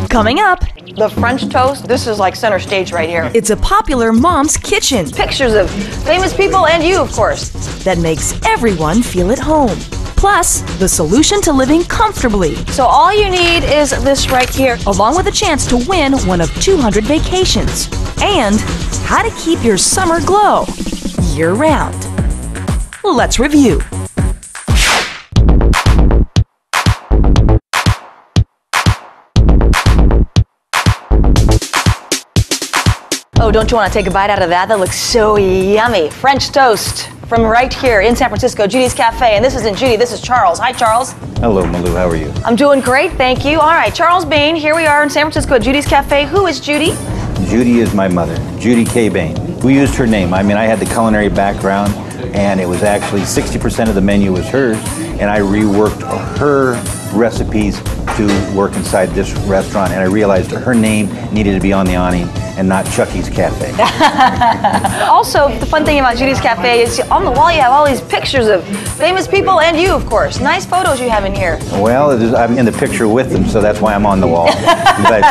Coming up, The French toast, this is like center stage right here. it's a popular mom's kitchen Pictures of famous people and you, of course. that makes everyone feel at home. Plus, the solution to living comfortably, So all you need is this right here. along with a chance to win one of 200 vacations. And how to keep your summer glow year-round. Let's review. Oh, don't you want to take a bite out of that? That looks so yummy. French toast from right here in San Francisco, Judy's Cafe. And this isn't Judy, this is Charles. Hi, Charles. Hello, Malou. How are you? I'm doing great, thank you. All right, Charles Bain, here we are in San Francisco at Judy's Cafe. Who is Judy? Judy is my mother, Judy K. Bain. We used her name. I mean, I had the culinary background, and it was actually 60% of the menu was hers, and I reworked her recipes to work inside this restaurant, and I realized her name needed to be on the awning and not Chucky's Cafe. Also, the fun thing about Judy's Cafe is on the wall you have all these pictures of famous people and you, of course. Nice photos you have in here. Well, I'm in the picture with them, so that's why I'm on the wall. But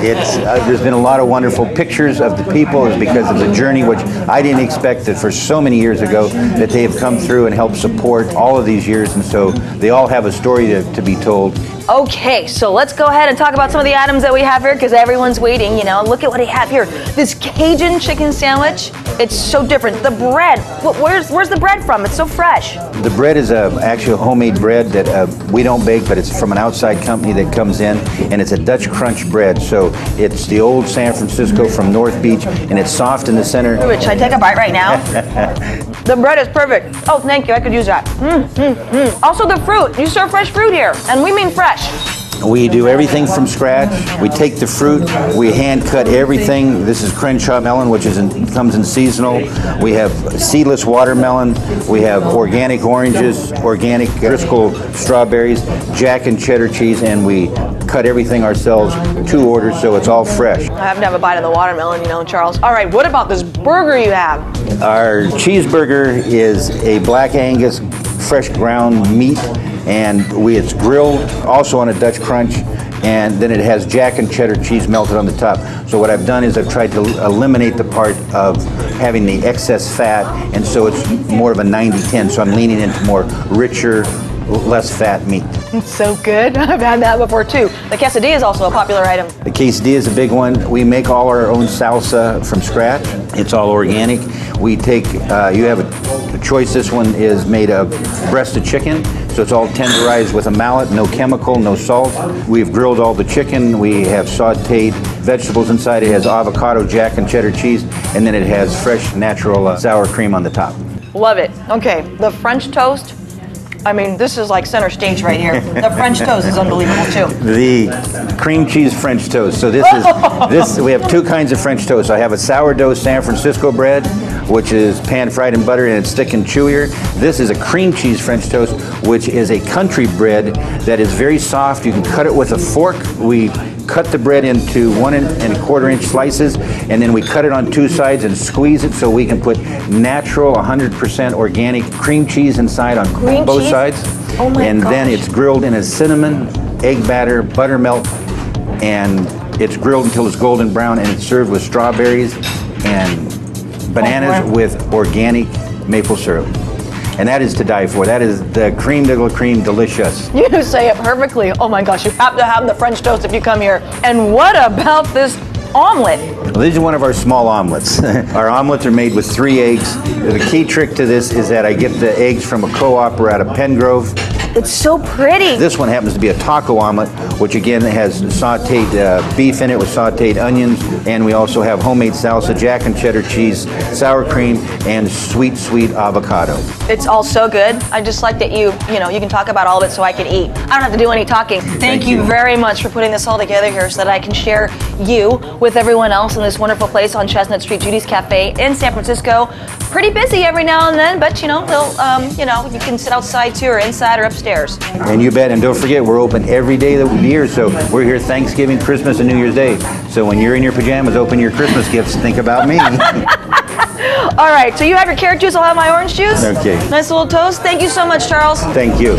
there's been a lot of wonderful pictures of the people. It's because of the journey, which I didn't expect that for so many years ago that they have come through and helped support all of these years, and so they all have a story to be told. Okay, so let's go ahead and talk about some of the items that we have here because everyone's waiting, you know. Look at what I have here. This Cajun chicken sandwich. It's so different. The bread, where's the bread from? It's so fresh. The bread is actually a homemade bread that we don't bake, but it's from an outside company that comes in, and it's a Dutch crunch bread. So it's the old San Francisco from North Beach, and it's soft in the center. Should I take a bite right now? The bread is perfect. Oh, thank you. I could use that. Also, the fruit. You serve fresh fruit here, and we mean fresh. We do everything from scratch. We take the fruit, we hand cut everything. This is Crenshaw melon, which comes in seasonal. We have seedless watermelon. We have organic oranges, organic Driscoll strawberries, Jack and cheddar cheese, and we cut everything ourselves to order, so it's all fresh. I have to have a bite of the watermelon, you know, Charles. All right, what about this burger you have? Our cheeseburger is a Black Angus fresh ground meat, and it's grilled also on a Dutch crunch, and then it has Jack and cheddar cheese melted on the top. So what I've done is I've tried to eliminate the part of having the excess fat, and so it's more of a 90-10, so I'm leaning into more richer, less fat meat. It's so good. I've had that before too. The quesadilla is also a popular item. The quesadilla is a big one. We make all our own salsa from scratch. It's all organic. We take, you have a choice. This one is made of breast of chicken, so it's all tenderized with a mallet, no chemical, no salt. We've grilled all the chicken. We have sauteed vegetables inside. It has avocado, Jack and cheddar cheese, and then it has fresh, natural sour cream on the top. Love it. Okay, the French toast. I mean, this is like center stage right here. The French toast is unbelievable too. The cream cheese French toast. So we have two kinds of French toast. I have a sourdough San Francisco bread, which is pan fried in butter and it's thick and chewier. This is a cream cheese French toast, which is a country bread that is very soft. You can cut it with a fork. We cut the bread into 1 1/4 inch slices, and then we cut it on two sides and squeeze it so we can put natural 100% organic cream cheese inside on both sides. Oh my and gosh. then it's grilled in a cinnamon, egg batter, buttermilk, and it's grilled until it's golden brown, and it's served with strawberries and bananas with organic maple syrup. And that is to die for. That is the creme de la creme delicious. You say it perfectly. Oh my gosh, you have to have the French toast if you come here. And what about this omelet? Well, this is one of our small omelets. Our omelets are made with 3 eggs. The key trick to this is that I get the eggs from a co-op or out of Pengrove. It's so pretty. This one happens to be a taco omelet, which again has sauteed beef in it with sauteed onions, and we also have homemade salsa, Jack and cheddar cheese, sour cream, and sweet avocado. It's all so good. I just like that you can talk about all of it so I can eat. I don't have to do any talking. Thank you very much for putting this all together here so that I can share you with everyone else in this wonderful place on Chestnut Street, Judy's Cafe in San Francisco. Pretty busy every now and then, but you can sit outside too, or inside, or upstairs. And you bet. And don't forget, we're open every day of the year, so we're here Thanksgiving, Christmas, and New Year's Day. So when you're in your pajamas, open your Christmas gifts, think about me. All right, so you have your carrot juice, I'll have my orange juice. Okay. Nice little toast. Thank you so much, Charles. Thank you.